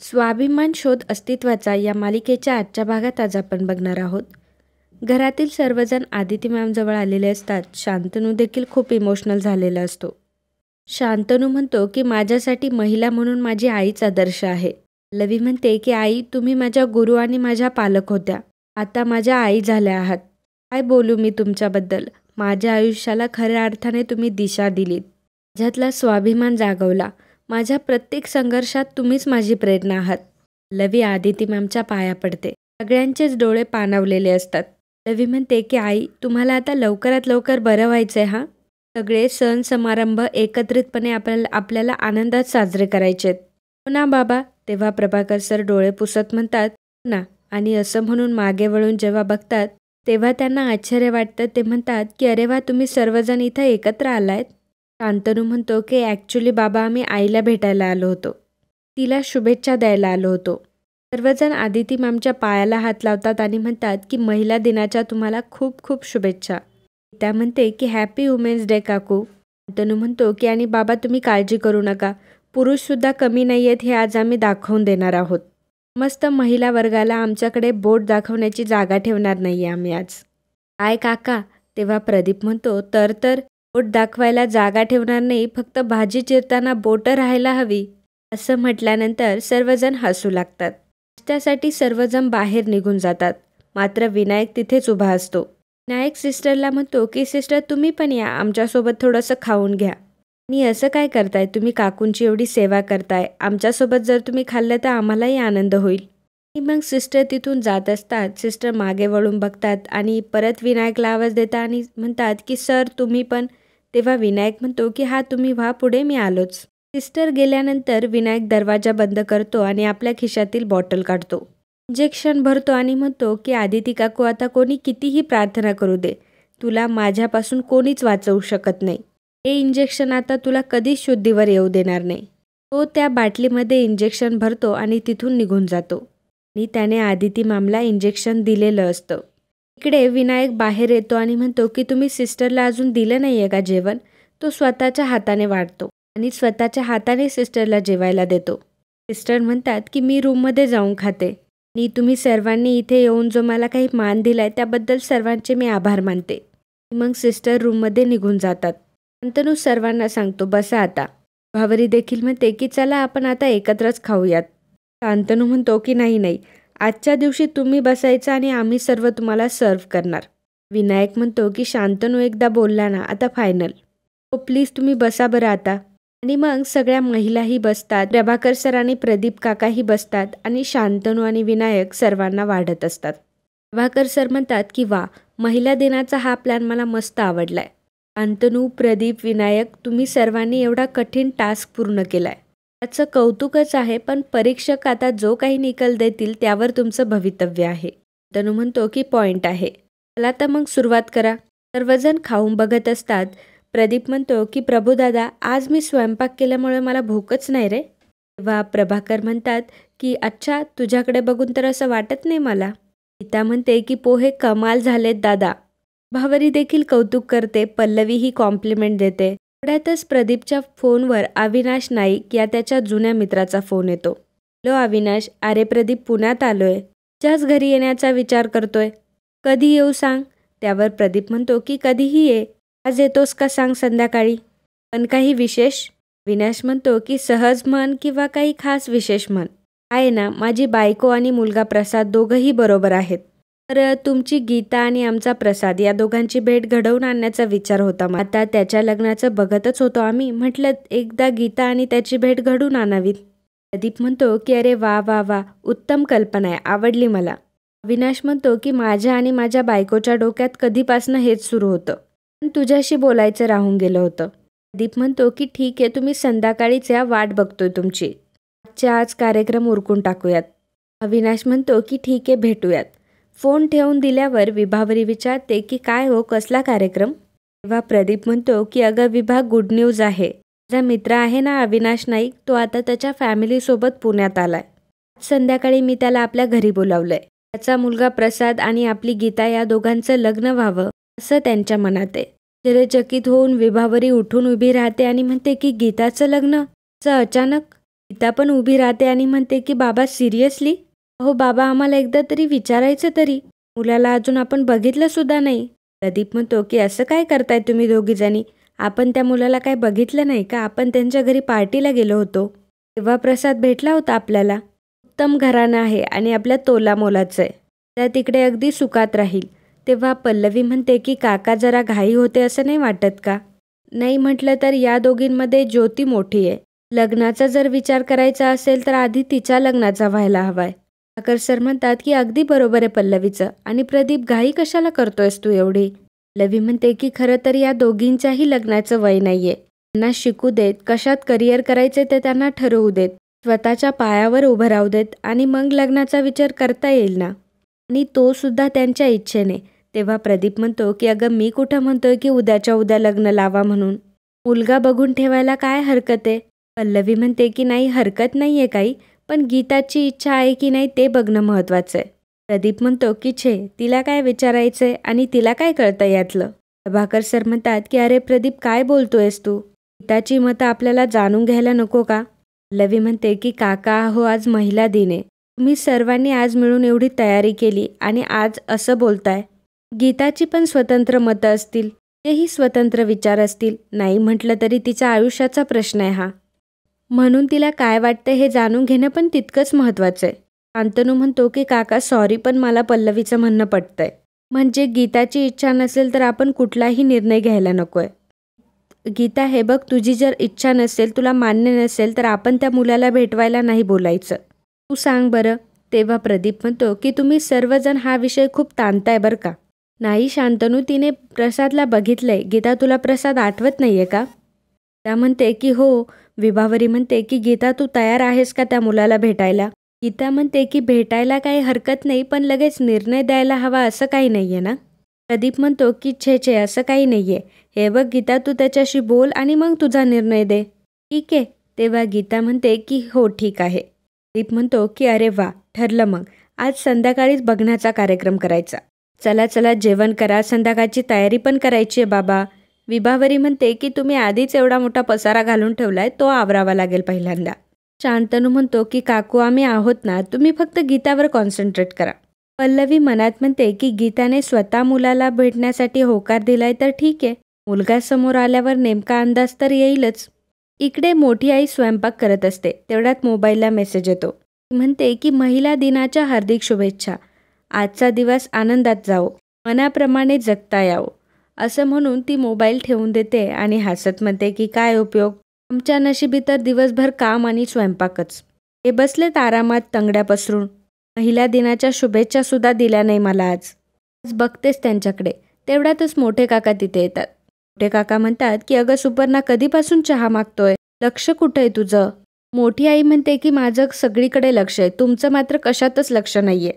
स्वाभिमान शोध अस्तित्वाचा या मालिकेच्या आजच्या भागात आज आपण बघणार आहोत. घरातील सर्वजण आदिती मॅमजवळ आलेले असतात. शांतनू देखील खूप इमोशनल झालेला असतो. शांतनू म्हणतो की माझ्यासाठी महिला म्हणून माझी आईच आदर्श आहे. लवी म्हणते की आई, तुम्ही माझ्या गुरु आणि माझ्या पालक होत्या. आता माझ्या आई झाल्या आहात. काय बोलू मी तुमच्याबद्दल. माझ्या आयुष्याला खऱ्या अर्थाने तुम्ही दिशा दिलीत. माझ्यातला स्वाभिमान जागवला. माझ्या प्रत्येक संघर्षात तुम्हीच माझी प्रेरणा आहात. लवी आदिती मॅमच्या पाया पडते. सगळ्यांचेच डोळे पाणावलेले असतात. लवी म्हणते की आई, तुम्हाला आता लवकरात लवकर बरं व्हायचंय हा. सगळे सण समारंभ एकत्रितपणे आपल्याला आनंदात साजरे करायचेत. हो ना बाबा. तेव्हा प्रभाकर सर डोळे पुसत म्हणतात हो ना. आणि असं म्हणून मागे वळून जेव्हा बघतात तेव्हा त्यांना आश्चर्य वाटतं. ते म्हणतात की अरे वा, तुम्ही सर्वजण इथं एकत्र आलायत. शांतनू म्हणतो की ॲक्च्युली बाबा, आम्ही आईला भेटायला आलो होतो. तिला शुभेच्छा द्यायला आलो होतो. सर्वजण आदिती मॅमच्या पायाला हात लावतात आणि म्हणतात की महिला दिनाच्या तुम्हाला खूप खूप शुभेच्छा. त्या म्हणते की हॅपी वुमेन्स डे काकू. शांतनू म्हणतो की आणि बाबा, तुम्ही काळजी करू नका. पुरुषसुद्धा कमी नाही आहेत हे आज आम्ही दाखवून देणार आहोत. मस्त महिला वर्गाला आमच्याकडे बोट दाखवण्याची जागा ठेवणार नाही आहे आम्ही आज. काय काका. तेव्हा प्रदीप म्हणतो तर बोट दाखवायला जागा ठेवणार नाही, फक्त भाजी चिरताना बोटं राहायला हवी. असं म्हटल्यानंतर सर्वजण हसू लागतात. नाश्त्यासाठी सर्वजण बाहेर निघून जातात. मात्र विनायक तिथेच उभा असतो. विनायक सिस्टरला म्हणतो की सिस्टर, तुम्ही पण या, आमच्यासोबत थोडंसं खाऊन घ्या. आणि असं काय करताय तुम्ही, काकूंची एवढी सेवा करताय. आमच्यासोबत जर तुम्ही खाल्लं तर आम्हालाही आनंद होईल. आणि मग सिस्टर तिथून जात असतात. सिस्टर मागे वळून बघतात आणि परत विनायकला आवाज देतात आणि म्हणतात की सर तुम्ही पण. तेव्हा विनायक म्हणतो की हा, तुम्ही व्हा पुढे, मी आलोच. सिस्टर गेल्यानंतर विनायक दरवाजा बंद करतो आणि आपल्या खिशातील बॉटल काढतो. इंजेक्शन भरतो आणि म्हणतो की आदिती काकू, आता कोणी कितीही प्रार्थना करू दे, तुला माझ्यापासून कोणीच वाचवू शकत नाही. हे इंजेक्शन आता तुला कधीच शुद्धीवर येऊ देणार नाही. तो त्या बाटलीमध्ये इंजेक्शन भरतो आणि तिथून निघून जातो. आणि त्याने आदिती मॅमला इंजेक्शन दिलेलं असतं. इकडे विनायक बाहेर येतो आणि म्हणतो की तुम्ही सिस्टरला अजून दिलं नाही आहे का जेवण. तो स्वतःच्या हाताने वाढतो आणि स्वतःच्या हाताने सिस्टरला जेवायला देतो. सिस्टर म्हणतात की मी रूममध्ये जाऊन खाते आणि तुम्ही सर्वांनी इथे येऊन जो मला काही मान दिलाय त्याबद्दल सर्वांचे मी आभार मानते. मग सिस्टर रूममध्ये निघून जातात. शांतनू सर्वांना सांगतो बसा आता. भावरी देखील म्हणते की चला आपण आता एकत्रच खाऊयात. शांतनू म्हणतो की नाही, आजच्या दिवशी तुम्ही बसायचं आणि आम्ही सर्व तुम्हाला सर्व करणार. विनायक म्हणतो की शांतनू एकदा बोलला ना, आता फायनल. हो प्लीज तुम्ही बसा बरं आता. आणि मग सगळ्या महिलाही बसतात. प्रभाकर सर आणि प्रदीप काकाही बसतात आणि शांतनू आणि विनायक सर्वांना वाढत असतात. प्रभाकर सर म्हणतात की वा, महिला दिनाचा हा प्लॅन मला मस्त आवडलाय. शांतनू, प्रदीप, विनायक, तुम्ही सर्वांनी एवढा कठीण टास्क पूर्ण केलाय. त्याचं कौतुकच आहे, पण परीक्षक आता जो काही निकाल देतील त्यावर तुमचं भवितव्य आहे. तनू म्हणतो की पॉईंट आहे. चला तर मग सुरुवात करा. सर्वजण खाऊन बघत असतात. प्रदीप म्हणतो की प्रभुदादा, आज मी स्वयंपाक केल्यामुळे मला भूकच नाही रे. तेव्हा प्रभाकर म्हणतात की अच्छा, तुझ्याकडे बघून तर असं वाटत नाही मला. गीता म्हणते की पोहे कमाल झालेत दादा. भावरी देखील कौतुक करते. पल्लवीही कॉम्प्लिमेंट देते. थोड्यातच प्रदीपच्या फोनवर अविनाश नाईक या त्याच्या जुन्या मित्राचा फोन येतो. हॅलो अविनाश. अरे प्रदीप, पुण्यात आलोय. तुझ्याच घरी येण्याचा विचार करतोय. कधी येऊ सांग. त्यावर प्रदीप म्हणतो की कधीही ये. आज येतोस का सांग संध्याकाळी. पण काही विशेष. अविनाश म्हणतो की सहज म्हण किंवा काही खास विशेष म्हण. आहे ना, माझी बायको आणि मुलगा प्रसाद दोघंही बरोबर आहेत. तर तुमची गीता आणि आमचा प्रसाद या दोघांची भेट घडवून आणण्याचा विचार होता. आता त्याच्या लग्नाचं बघतच होतो आम्ही. म्हटलं एकदा गीता आणि त्याची भेट घडून आणावीत. प्रदीप म्हणतो की अरे वा वा वा, उत्तम कल्पना आहे, आवडली मला. अविनाश म्हणतो की माझ्या आणि माझ्या बायकोच्या डोक्यात कधीपासनं हेच सुरू होतं, पण तुझ्याशी बोलायचं राहून गेलं होतं. प्रदीप म्हणतो की ठीक आहे, तुम्ही संध्याकाळीच या, वाट बघतोय तुमची. आजच्या आज कार्यक्रम उरकून टाकूयात. अविनाश म्हणतो की ठीक आहे, भेटूयात. फोन ठेवून दिल्यावर विभावरी विचारते की काय हो, कसला कार्यक्रम. तेव्हा प्रदीप म्हणतो की अगं विभा, गुड न्यूज आहे. माझा मित्र आहे ना अविनाश नाईक, तो आता त्याच्या फॅमिलीसोबत पुण्यात आलाय. संध्याकाळी मी त्याला आपल्या घरी बोलावलंय. त्याचा मुलगा प्रसाद आणि आपली गीता या दोघांचं लग्न व्हावं असं त्यांच्या मनात आहे. आश्चर्यचकित होऊन विभावरी उठून उभी राहते आणि म्हणते की गीताचं लग्न असं अचानक. गीता पण उभी राहते आणि म्हणते की बाबा सिरियसली? अहो बाबा, आम्हाला एकदा तरी विचारायचं तरी. मुलाला अजून आपण बघितलं सुद्धा नाही. प्रदीप म्हणतो की असं काय करताय तुम्ही दोघीजणी? आपण त्या मुलाला काय बघितलं नाही का? आपण त्यांच्या घरी पार्टीला गेलो होतो. तेव्हा प्रसाद भेटला होता आपल्याला. उत्तम घराणं आहे आणि आपल्या तोलामोलाचं आहे. त्या तिकडे अगदी सुखात राहील. तेव्हा पल्लवी म्हणते की काका जरा घाई होते असं नाही वाटत का? नाही म्हटलं तर या दोघींमध्ये ज्योती मोठी आहे. लग्नाचा जर विचार करायचा असेल तर आधी तिच्या लग्नाचा व्हायला हवाय. ठाकर सर म्हणतात की अगदी बरोबर आहे पल्लवीचं. आणि प्रदीप, घाई कशाला करतोयस तू एवढी? पल्लवी म्हणते की खरं तर या दोघींच्याही लग्नाचं वय नाहीये. त्यांना शिकू देत, कशात करिअर करायचे ते त्यांना ठरवू देत, स्वतःच्या पायावर उभं राहू देत आणि मग लग्नाचा विचार करता येईल ना. आणि तो सुद्धा त्यांच्या इच्छेने. तेव्हा प्रदीप म्हणतो की अगं, मी कुठं म्हणतोय की उद्याच्या उद्या लग्न लावा म्हणून. मुलगा बघून ठेवायला काय हरकत आहे? पल्लवी म्हणते की नाही, हरकत नाही आहे काही, पण गीताची इच्छा आहे की नाही ते बघणं महत्त्वाचं आहे. प्रदीप म्हणतो की छे, तिला काय विचारायचं आहे आणि तिला काय कळतं यातलं? प्रभाकर सर म्हणतात की अरे प्रदीप, काय बोलतोयस तू? गीताची मतं आपल्याला जाणून घ्यायला नको का? पल्लवी म्हणते की काका, हो आज महिला दिन आहे. तुम्ही सर्वांनी आज मिळून एवढी तयारी केली आणि आज असं बोलताय. गीताची पण स्वतंत्र मतं असतील, तेही स्वतंत्र विचार असतील. नाही म्हटलं तरी तिच्या आयुष्याचा प्रश्न आहे हा. म्हणून तिला काय वाटतं हे जाणून घेणं पण तितकंच महत्त्वाचं आहे. शांतनू म्हणतो की काका सॉरी, पण मला पल्लवीचं म्हणणं पटतंय. म्हणजे गीताची इच्छा नसेल तर आपण कुठलाही निर्णय घ्यायला नकोय. गीता, हे बघ, तुझी जर इच्छा नसेल, तुला मान्य नसेल तर आपण त्या मुलाला भेटवायला नाही बोलायचं. तू सांग बरं. तेव्हा प्रदीप म्हणतो की तुम्ही सर्वजण हा विषय खूप ताणताय बरं का. नाही शांतनू, तिने प्रसादला बघितलंय. गीता, तुला प्रसाद आठवत नाहीये का? गीता म्हणते की हो. विभावरी म्हणते की गीता, तू तयार आहेस का त्या मुलाला भेटायला? गीता म्हणते की भेटायला काही हरकत नाही, पण लगेच निर्णय द्यायला हवा असं काही नाहीये ना. प्रदीप म्हणतो की छे छे, असं काही नाहीये. हे बघ गीता, तू त्याच्याशी बोल आणि मग तुझा निर्णय दे. ठीक आहे. तेव्हा गीता म्हणते की हो ठीक आहे. प्रदीप म्हणतो की अरे वा, ठरलं मग. आज संध्याकाळीच बघण्याचा कार्यक्रम करायचा. चला चला, जेवण करा, संध्याकाळची तयारी पण करायची आहे बाबा. विभावरी म्हणते की तुम्ही आधीच एवढा मोठा पसारा घालून ठेवलाय, तो आवरावा लागेल पहिल्यांदा. शांतनू म्हणतो की काकू, आम्ही आहोत ना, तुम्ही फक्त गीतावर कॉन्सन्ट्रेट करा. पल्लवी मनात म्हणते की गीताने स्वतः मुलाला भेटण्यासाठी होकार दिलाय तर ठीक आहे. मुलगा समोर आल्यावर नेमका अंदाज तर येईलच. इकडे मोठी आई स्वयंपाक करत असते. तेवढ्यात मोबाईलला मेसेज येतो. ती म्हणते की महिला दिनाच्या हार्दिक शुभेच्छा. आजचा दिवस आनंदात जाओ, मनाप्रमाणे जगता यावं, असं म्हणून ती मोबाईल ठेवून देते आणि हसत म्हणते की काय उपयोग, आमच्या नशिबी तर दिवसभर काम आणि स्वयंपाकच. हे बसलेत आरामात तंगड्या पसरून. महिला दिनाच्या शुभेच्छा सुद्धा दिल्या नाही मला आज. आज बघतेस त्यांच्याकडे. तेवढ्यातच मोठे काका तिथे येतात. मोठे काका म्हणतात की अगं सुपर्णा, कधीपासून चहा मागतोय? लक्ष कुठं आहे तुझं? मोठी आई म्हणते की माझं सगळीकडे लक्ष आहे, तुमचं मात्र कशातच लक्ष नाहीये.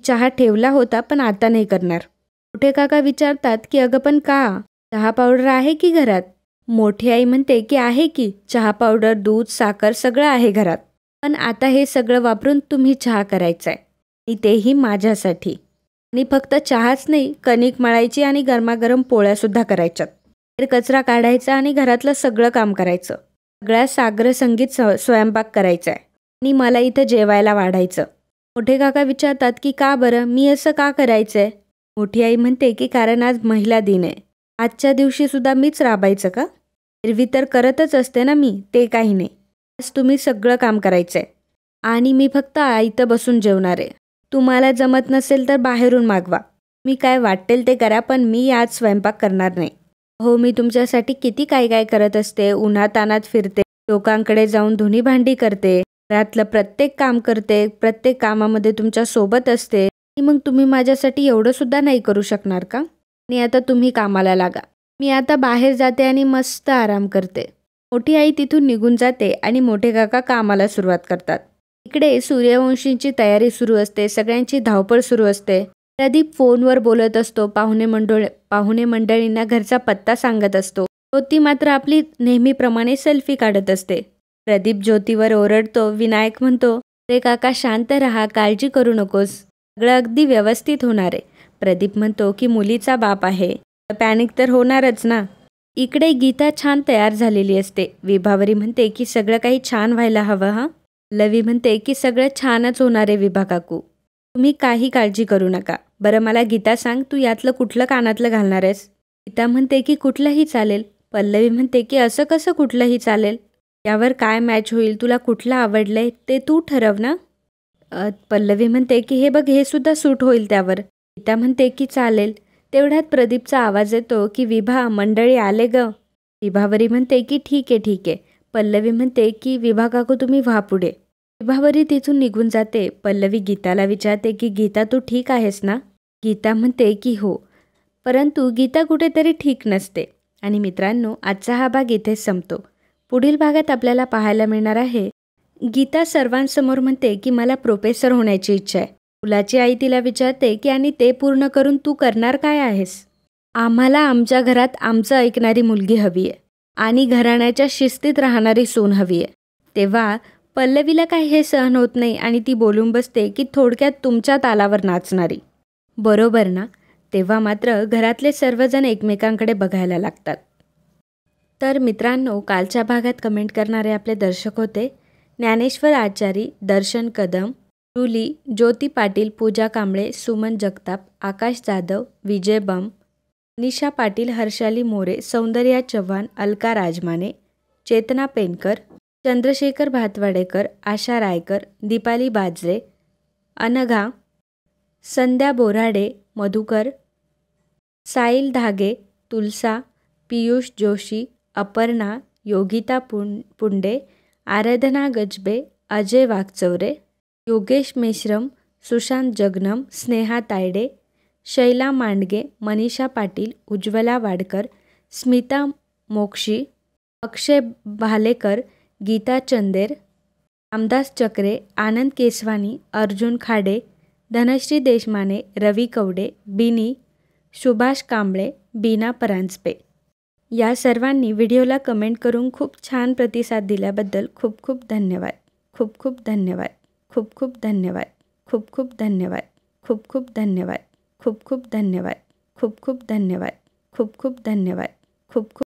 चहा ठेवला होता पण आता नाही करणार. मोठे काका विचारतात की अगं पण का? चहा पावडर आहे की घरात? मोठी आई म्हणते की आहे की, चहा पावडर, दूध, साखर सगळं आहे घरात. पण आता हे सगळं वापरून तुम्ही चहा करायचा आहे आणि तेही माझ्यासाठी. आणि फक्त चहाच नाही, कणिक मळायची आणि गरमागरम पोळ्यासुद्धा करायच्यात. कचरा काढायचा आणि घरातलं सगळं काम करायचं. सगळ्या साग्र संगीत स्वयंपाक करायचा आहे आणि मला इथं जेवायला वाढायचं. मोठे काका विचारतात की का बरं, मी असं का करायचंय? मोठी आई म्हणते की कारण आज महिला दिन आहे. आजच्या दिवशी सुद्धा मीच राबायचं का? एरवी तर करतच असते ना मी, ते काही नाही. आज तुम्ही सगळं काम करायचंय आणि मी फक्त आयतं बसून जेवणार आहे. तुम्हाला जमत नसेल तर बाहेरून मागवा. मी काय वाटेल ते करा, पण मी आज स्वयंपाक करणार नाही. हो, मी तुमच्यासाठी किती काय काय करत असते. उन्हातानात फिरते, लोकांकडे जाऊन धुणी भांडी करते, घरातलं प्रत्येक काम करते, प्रत्येक कामामध्ये तुमच्या सोबत असते. आणि मग तुम्ही माझ्यासाठी एवढं सुद्धा नाही करू शकणार का? आणि आता तुम्ही कामाला लागा. मी आता बाहेर जाते आणि मस्त आराम करते. मोठी आई तिथून निघून जाते आणि मोठे काका कामाला सुरुवात करतात. इकडे सूर्यवंशींची तयारी सुरू असते, सगळ्यांची धावपळ सुरू असते. प्रदीप फोनवर बोलत असतो, पाहुणे मंडळींना घरचा पत्ता सांगत असतो. ज्योती मात्र आपली नेहमीप्रमाणे सेल्फी काढत असते. प्रदीप ज्योतीवर ओरडतो. विनायक म्हणतो, रे काका शांत राहा, काळजी करू नकोस, सगळं अगदी व्यवस्थित होणार आहे. प्रदीप म्हणतो की मुलीचा बाप आहे, पॅनिक तर होणारच ना. इकडे गीता छान तयार झालेली असते. विभावरी म्हणते की सगळं काही छान व्हायला हवं हां. पल्लवी म्हणते की सगळं छानच होणार आहे विभा काकू, तुम्ही काही काळजी करू नका. बरं मला गीता सांग, तू यातलं कुठलं कानातलं घालणार आहेस? गीता म्हणते की कुठलंही चालेल. पल्लवी म्हणते की असं कसं कुठलंही चालेल? यावर काय मॅच होईल, तुला कुठलं आवडलंय ते तू ठरव ना. पल्लवी म्हणते की हे बघ, हे सुद्धा सूट होईल त्यावर. गीता म्हणते की चालेल. तेवढ्यात प्रदीपचा आवाज येतो की विभा, मंडळी आले ग. विभावरी म्हणते की ठीक आहे ठीक आहे. पल्लवी म्हणते की विभा काकू तुम्ही व्हा पुढे. विभावरी तिथून निघून जाते. पल्लवी गीताला विचारते की गीता तू ठीक आहेस ना? गीता म्हणते की हो. परंतु गीता कुठेतरी ठीक नसते. आणि मित्रांनो, आजचा हा भाग इथेच संपतो. पुढील भागात आपल्याला पाहायला मिळणार आहे, गीता सर्वांसमोर म्हणते की मला प्रोफेसर होण्याची इच्छा आहे. मुलाची आई तिला विचारते की आणि ते पूर्ण करून तू करणार काय आहेस? आम्हाला आमच्या घरात आमचं ऐकणारी मुलगी हवी आहे आणि घराण्याच्या शिस्तीत राहणारी सून हवी आहे. तेव्हा पल्लवीला काय हे सहन होत नाही आणि ती बोलून बसते की थोडक्यात तुमच्या तालावर नाचणारी. बरोबर ना? तेव्हा मात्र घरातले सर्वजण एकमेकांकडे बघायला लागतात. तर मित्रांनो, कालच्या भागात कमेंट करणारे आपले दर्शक होते ज्ञानेश्वर आचारी, दर्शन कदम, रुली, ज्योती पाटील, पूजा कांबळे, सुमन जगताप, आकाश जाधव, विजय बम, निशा पाटील, हर्षाली मोरे, सौंदर्या चव्हाण, अलका राजमाने, चेतना पेनकर, चंद्रशेखर भातवाडेकर, आशा रायकर, दीपाली बाजरे, अनघा, संध्या बोराडे, मधुकर, साईल धागे, तुलसा, पियुष जोशी, अपर्णा, योगिता पुंडे, आराधना गजबे, अजय वागचौरे, योगेश मेश्रम, सुशांत जगनम, स्नेहा तायडे, शैला मांडगे, मनीषा पाटील, उज्ज्वला वाडकर, स्मिता मोक्षी, अक्षय भालेकर, गीता चंदेर, रामदास चक्रे, आनंद केसवानी, अर्जुन खाडे, धनश्री देशमाने, रवी कवडे, बिनी, सुभाष कांबळे, बीना परांजपे या सर्वांनी व्हिडिओला कमेंट करून खूप छान प्रतिसाद दिल्याबद्दल खूप खूप धन्यवाद. खूप खूप धन्यवाद. खूप खूप धन्यवाद. खूप खूप धन्यवाद. खूप खूप धन्यवाद. खूप खूप धन्यवाद. खूप खूप धन्यवाद. खूप खूप धन्यवाद. खूप खूप